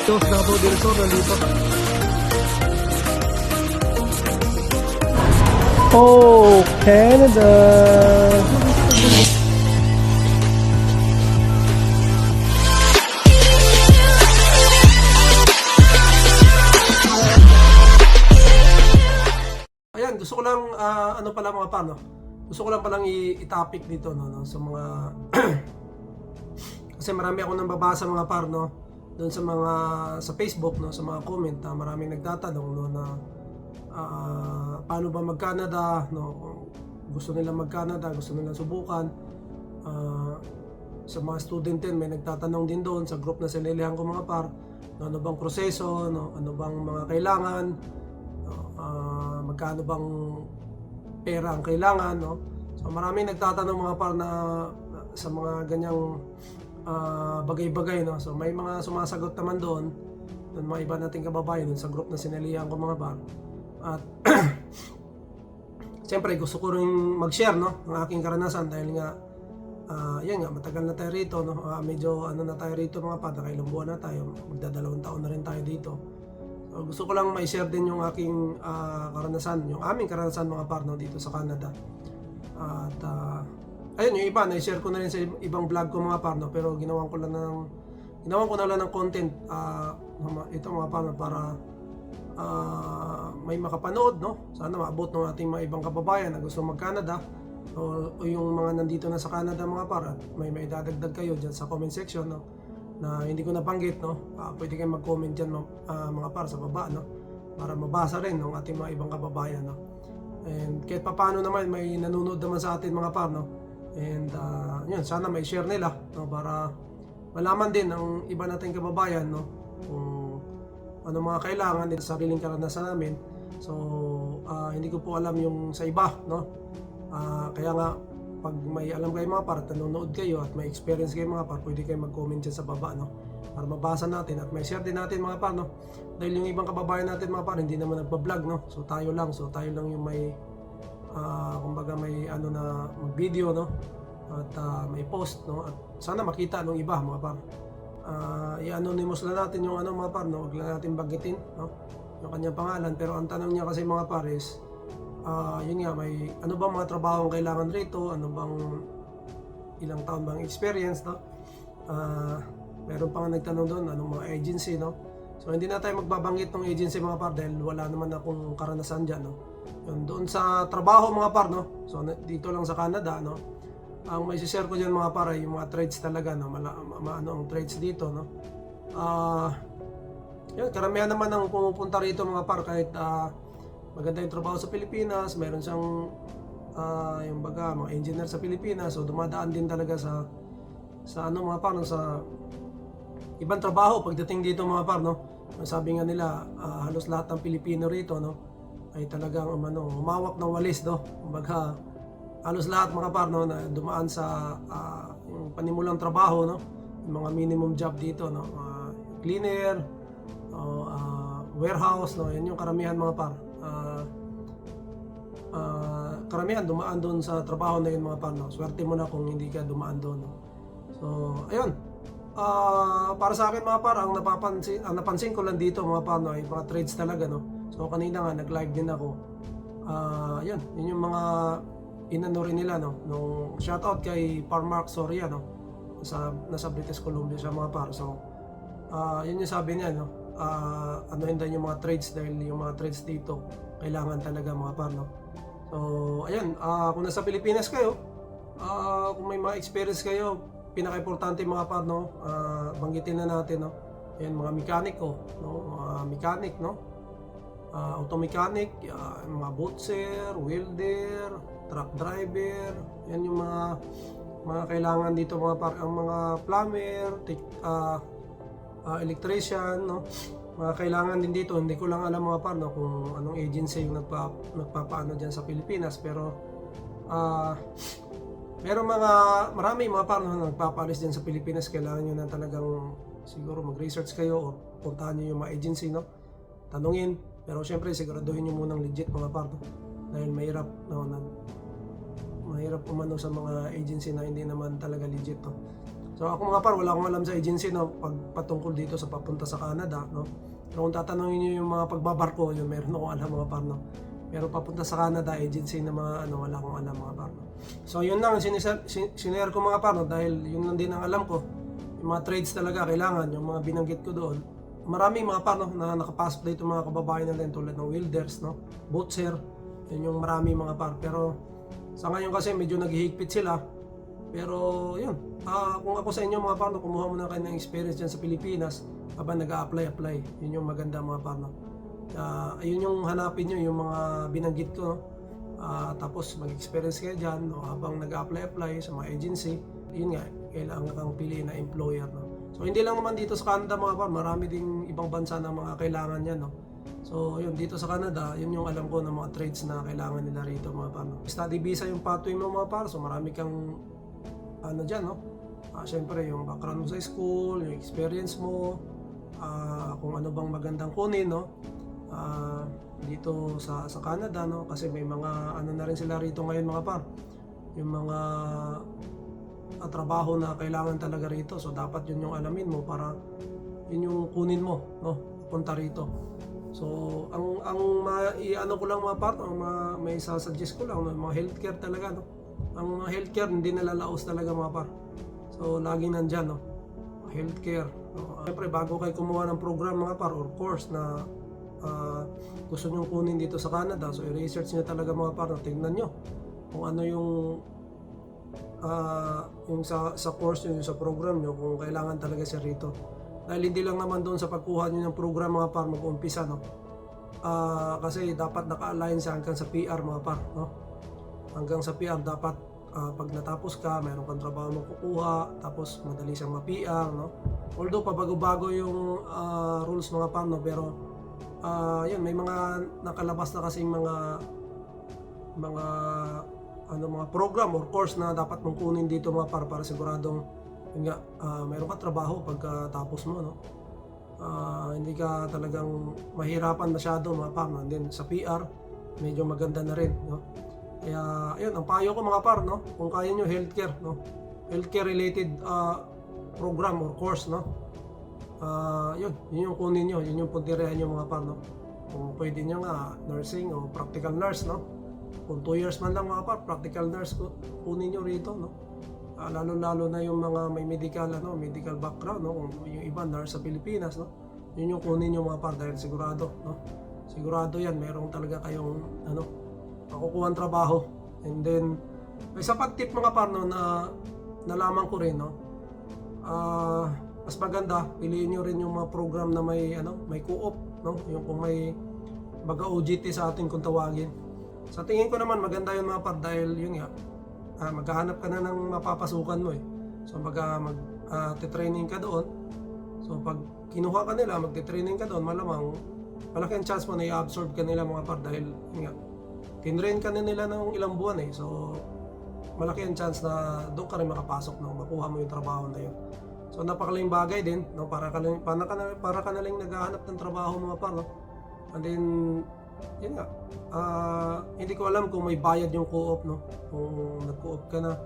Ito, Davao del Sur, nandito. Oh, Canada! Ayan, gusto ko lang, ano pala mga pa, no? Gusto ko lang palang i-topic dito, no, sa mga... Kasi marami ako nang babasa mga par, no? Doon sa mga, sa Facebook, no, sa mga comment, maraming nagtatanong, no, na paano ba mag-Canada, no? Gusto nila mag-Canada, gusto nila subukan. Sa mga student din, may nagtatanong din doon sa group na sinilihan ko mga par, no, ano bang proseso, no? Ano bang mga kailangan, no? Magkano bang pera ang kailangan, no? So maraming nagtatanong mga par na sa mga ganyang bagay-bagay, no? So may mga sumasagot naman doon mga iba nating kababayan sa group na sinalihan ko mga par. At siyempre gusto ko rin mag-share, no, ng aking karanasan dahil nga yan nga, matagal na tayo rito, no? Medyo ano na tayo rito mga par, nakailang buwan na tayo, magdadalawang taon na rin tayo dito. So gusto ko lang ma-share din yung aking karanasan, yung aming karanasan mga par, no, dito sa Canada. At ayun, yung iba na-share ko na rin sa ibang vlog ko mga par, no? Pero ginawan ko na lang ng content ito mga par, no? Para may makapanood, no? Sana maabot ng ating mga ibang kababayan na gusto mag-Canada o yung mga nandito na sa Canada mga par, at may idadagdag kayo dyan sa comment section, no, na hindi ko nabanggit, no? Pwede kayong mag-comment dyan mga par sa baba, no? Para mabasa rin ng ating mga ibang kababayan, no? And kahit paano naman may nanonood naman sa atin mga par, no? And yun, sana may share nila, no, para malaman din ng iba nating kababayan, no, kung ano mga kailangan din sa sariling karanasan namin. So hindi ko po alam yung sa iba, no. Kaya nga pag may alam kayo mga par at nanonood kayo at may experience kayo mga par, pwede kayo mag-comment dyan sa baba, no, para mabasa natin at may share din natin mga par, no. Dahil yung ibang kababayan natin mga par hindi naman nagpa-vlog, no. So tayo lang yung may kumbaga may ano na mag-video, no, at may post, no, at sana makita ng iba mga par. I-anonymous lang natin yung ano mga par, no, huwag lang natin banggitin, no, yung kanyang pangalan. Pero ang tanong niya kasi mga par is yun nga, may ano bang mga trabaho ang kailangan rito, ano bang ilang taon bang experience, no. Meron pa nga nagtanong doon anong mga agency, no. So hindi na tayo magbabanggit ng agency mga par dahil wala naman akong karanasan dyan, no. Yun, doon sa trabaho mga par, no, so dito lang sa Canada, no, ang may share ko dyan mga par ay yung mga trades talaga, no, ano ang trades dito, no. Yun, karamihan naman ang pumupunta rito mga par kahit maganda yung trabaho sa Pilipinas, meron siyang yung baga mga engineer sa Pilipinas, so dumadaan din talaga sa ano mga par, no, sa ibang trabaho pagdating dito mga par, no. Sabi nga nila halos lahat ng Pilipino rito, no, ay talagang humawak ng walis, no. Kumbaga halos lahat mga par, no, na dumaan sa yung panimulang trabaho, no, yung mga minimum job dito, no, cleaner, warehouse, no, yan yung karamihan mga par. Karamihan dumaan doon sa trabaho na yun mga par, no. Swerte mo na kung hindi ka dumaan doon, no. So ayun, para sa akin mga par, ang napansin ko lang dito mga par, no, ay mga trades talaga, no. So kanina nga nag-live din ako. Yun yung mga inano rin nila, no, nung shoutout kay Parmark Soria, no, nasa British Columbia siya mga par. So yun yung sabi niya, no, ano din yung mga trades dahil yung mga trades dito kailangan talaga mga par, no. So ayun, kung nasa Pilipinas kayo, kung may mga experience kayo, pinaka-importante mga par, no, banggitin na natin, no, ayan, mga mekaniko, no, mechanic, no, auto mechanic, mga bootser, welder, truck driver, yan yung mga kailangan dito mga par. Ang mga plumber, electrician, no, mga kailangan din dito. Hindi ko lang alam mga par, no, kung anong agency yung nagpapaano dyan sa Pilipinas, pero marami mga par, no, nagpapalis dyan sa Pilipinas. Kailangan nyo na talagang siguro mag-research kayo o puntahan nyo yung mga agency, no, tanungin. Pero syempre siguraduhin nyo munang legit mga par, no, dahil mahirap, no, mahirap umano sa mga agency na hindi naman talaga legit, no. So ako mga par, wala akong alam sa agency no, patungkol dito sa papunta sa Canada, no. Pero kung tatanungin niyo yung mga pagbabarko, yun meron akong alam mga par, no. Pero papunta sa Canada, agency na mga ano, wala akong alam mga par, no. So yun lang, sinare ko mga par, no, dahil yun lang din ang alam ko. Yung mga trades talaga kailangan, yung mga binanggit ko doon. Maraming mga par, no, na nakapasok dito mga kababayan natin tulad ng welders, no, boatser, yun yung marami mga par. Pero sa ngayon kasi medyo naghihigpit sila. Pero yun, kung ako sa inyo mga par, no, kumuha muna kayo ng experience dyan sa Pilipinas habang nag-a-apply. Yun yung maganda mga par, no. Ayun yung hanapin nyo, yung mga binanggit ko, no. Tapos mag-experience kayo dyan, no, habang nag-a-apply sa mga agency. Yun nga, kailangan kang piliin na employer, no. So hindi lang naman dito sa Canada mga par, marami ding ibang bansa na mga kailangan yan, no. So yun, dito sa Canada, yun yung alam ko ng mga trades na kailangan nila rito mga par, no. Study visa yung pathway mo mga par, so marami kang ano dyan, no. Siyempre yung background mo sa school, yung experience mo, kung ano bang magandang kunin, no. Dito sa Canada, no, kasi may mga ano na rin sila rito ngayon mga par, yung mga trabaho na kailangan talaga rito. So dapat yun yung alamin mo para yun yung kunin mo, no, punta rito. So ang ano ko lang mga part, may suggest ko lang, no, mga healthcare talaga, no. Ang mga healthcare hindi nalalaos talaga mga par. So laging nandyan, no, healthcare, no. Siyempre bago kayo kumuha ng program mga par or course na gusto nyo kunin dito sa Canada, so i-research nyo talaga mga par, no. Tingnan nyo kung ano yung sa course nyo, sa program nyo, kung kailangan talaga siya rito. Dahil hindi lang naman doon sa pagkuha nyo ng program mga par mag-umpisa, no. Kasi dapat naka-align siya hanggang sa PR mga par, no. Hanggang sa PR dapat pag natapos ka, mayroon kang trabaho mong kukuha, tapos madali siyang ma-PR, no. Although pabago-bago yung rules mga par, no, pero yun, may mga nakalabas na kasing mga program or course na dapat mong kunin dito mga par, para siguradong yun nga, mayroon ka trabaho pagkatapos mo, no. Hindi ka talagang mahirapan masyado mga par, no. And then sa PR medyo maganda na rin, no. Kaya ayun, ang payo ko mga par, no, kung kaya nyo healthcare, no, healthcare related program or course, no, yun yung kunin nyo, yun yung puntirehan nyo mga par, no. Kung pwede nyo nga nursing o practical nurse, no. Kung 2 years man lang mga par, practical nurse kunin nyo rito, no. Lalo na yung mga may medical background, no. Kung yung iba nurse sa Pilipinas, no, yun yung kunin nyo mga par, dahil sigurado, no, sigurado yan merong talaga kayong ano, makukuha ng trabaho. And then may isa pang tip mga par, no, na nalaman ko rin, no. Mas maganda piliin nyo rin yung mga program na may may co-op, no, yung kung may baga OJT sa atin kung tawagin. Sa tingin ko naman maganda yun mga par, dahil yun nga, maghahanap ka na ng mapapasukan mo, eh. So magte-training ka doon. So pag kinuha ka nila, magte-training ka doon, malamang malaki ang chance mo na i-absorb ka nila mga par, dahil yun nga, tinrain ka na nila ng ilang buwan, eh. So malaki ang chance na doon ka rin makapasok, no, makuha mo yung trabaho na yun. So napakalaking bagay din, no, para ka na lang naghahanap ng trabaho mga par, no. And then yun nga, hindi ko alam kung may bayad yung co-op, no. Kung nag-co-op ka na,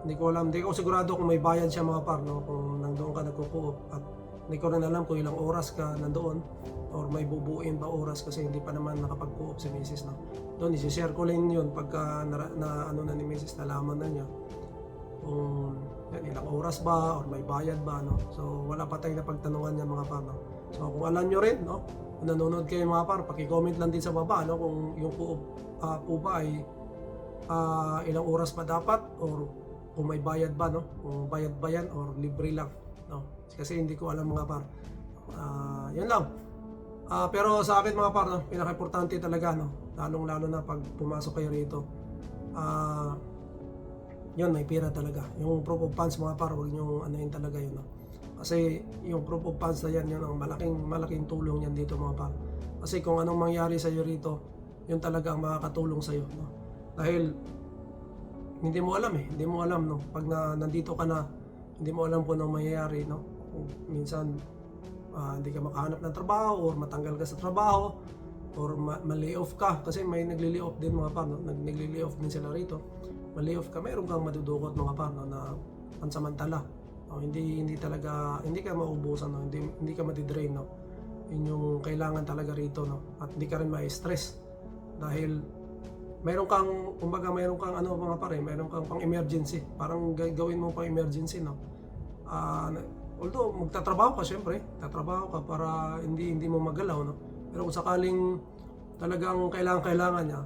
hindi ko sigurado kung may bayad siya mga par, no, kung nandoon ka nagko-co-op. At hindi ko rin alam kung ilang oras ka nandoon or may bubuin ba oras, kasi hindi pa naman nakapag-co-op si Mrs., no. Doon isi-share ko lang yun pagka na ano na ni Mrs. nalaman na niya kung ilang oras ba or may bayad ba, no. So wala pa tayong napagtanungan niya mga par, no. So kung alam nyo rin, no, kung nanonood kayo mga par, paki-comment lang din sa baba, no, kung yung co-op po ba ay ilang oras pa dapat, or kung may bayad ba, no, kung bayad ba yan or libre lang, no. Kasi hindi ko alam mga par. Yan lang. Pero sa akin mga par, no, pinaka-importante talaga, no, lalong-lalo na pag pumasok kayo rito, yun, may pera talaga. Yung proof of funds mga par, huwag nyo yun talaga yun, no. Kasi yung proof of funds na yan, yun ang malaking tulong yan dito mga par. Kasi kung anong mangyari sa'yo rito, yun talaga ang makakatulong sa'yo, no. Dahil hindi mo alam, no, pag nandito ka na, hindi mo alam kung anong mangyayari, no. Minsan hindi ka makahanap ng trabaho, or matanggal ka sa trabaho, or ma-layoff ka, kasi may nagli-layoff din mga par, no. Nagli-layoff din sila rito. Ma-layoff ka, mayroon kang madudukot mga par, no, na pansamantala. Hindi talaga, hindi ka maubusan, no? Hindi ka madidrain, no? Yun yung kailangan talaga rito, no? At hindi ka rin ma-stress dahil mayroon kang, kumbaga mayroon kang ano mga pare, mayroon kang pang emergency, parang gawin mo pang emergency, no? Although magtatrabaho ka, syempre tatrabaho ka para hindi mo magalaw, no? Pero kung sakaling talagang kailangan niya,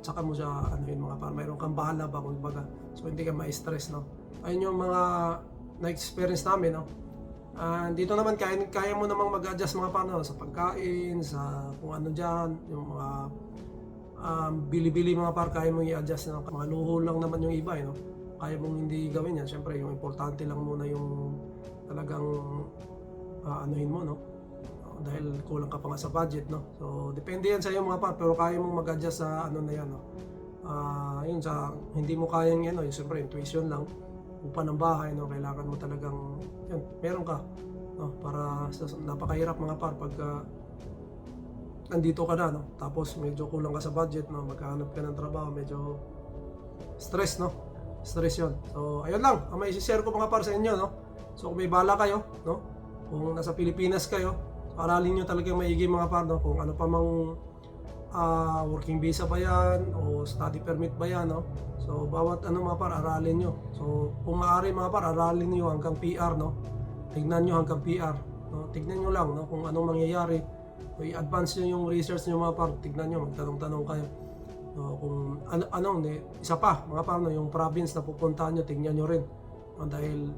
tsaka mo siya ano yun mga pare, mayroon kang bahala ba kumbaga, so hindi ka ma-stress, no? Ayun yung mga na-experience namin, no? Dito naman kaya mo namang mag-adjust mga paano sa pagkain, sa kung ano dyan, yung mga bili-bili mga par, kaya mong i-adjust, no? Mga luho lang naman yung iba, no? Kaya mong hindi gawin yan. Siyempre yung importante lang muna yung talagang anuhin mo, no? Dahil kulang ka pa nga sa budget, no? So depende yan sa iyo mga par, pero kaya mong mag-adjust sa ano na yan, no? Yun sa hindi mo kayang yan, no? Yung siyempre intuition lang, upa ng bahay, no? Kailangan mo talagang yan, meron ka, no? Para napakahirap mga par pag nandito ka na, no? Tapos medyo kulang ka sa budget, no? Maghahanap ka ng trabaho, medyo stress, no? Stress yun. So ayun lang ang may share ko mga par sa inyo, no? So kung may bala kayo, no? Kung nasa Pilipinas kayo, aralin nyo talaga maigi mga par, no? Kung ano pa mang working visa ba yan o study permit ba yan, no? So bawat ano mga par, aralin nyo. So kung maaari mga par, aralin nyo hanggang PR, no? Tignan nyo hanggang PR, no? Tignan nyo lang, no? Kung anong mangyayari, o i-advance nyo yung research nyo mga par, tignan nyo, magtanong-tanong kayo, no? Kung isa pa mga par, no? Yung province na pupuntahan nyo, tignan nyo rin, no? Dahil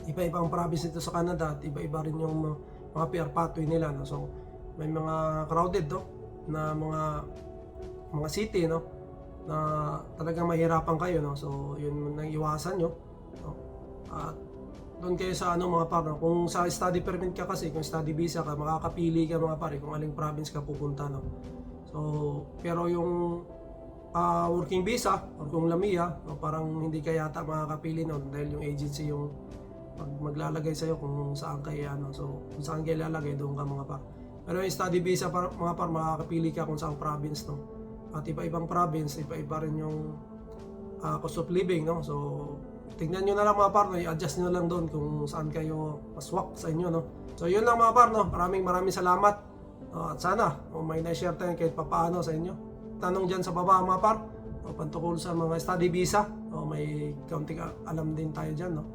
iba-ibang province dito sa Canada at iba-iba rin yung mga PR pathway nila, no? So may mga crowded, no? Na mga city, no? Na talagang mahirapan kayo, no? So yun nang iwasan nyo, no? At doon kayo sa ano mga par, no? Kung sa study permit ka kasi, kung study visa ka, makakapili ka mga pare kung aling province ka pupunta, no? So pero yung working visa or kung LAMIA, no? Parang hindi ka yata makakapili noon dahil yung agency yung maglalagay sa'yo kung saan kayo ano. So kung saan kayo lalagay, doon ka mga par. Pero yung study visa mga par, makakapili ka kung saan province, no? At iba-ibang province, iba-iba rin yung cost of living, no? So tignan nyo na lang mga par, no? I-adjust nyo lang doon kung saan kayo maswak sa inyo, no? So yun lang mga par, no? Maraming salamat, at sana may na-share tayo kahit papaano sa inyo. Tanong dyan sa baba mga par, pantukol sa mga study visa, may kaunting alam din tayo dyan, no?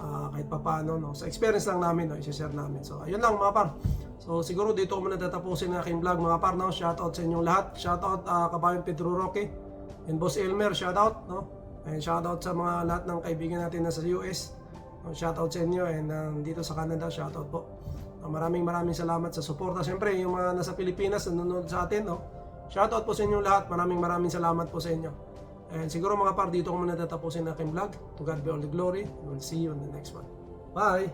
Kahit papaano, no? Sa experience lang namin, no? I-share namin. So ayun lang mga par. So siguro dito ko muna tatapusin ang aking vlog mga par, no? Shoutout sa inyong lahat. Shoutout Kabayan Pedro Roque and Boss Elmer, shoutout, no? And shoutout sa mga lahat ng kaibigan natin na sa US, no? Shoutout sa inyo, and dito sa Canada, shoutout po. Maraming salamat sa suporta. Siyempre yung mga nasa Pilipinas nanonood sa atin, no? Shoutout po sa inyong lahat. Maraming salamat po sa inyo. And siguro mga par, dito ko muna tatapusin ang aking vlog. To God be all the glory. We'll see you in the next one. Bye!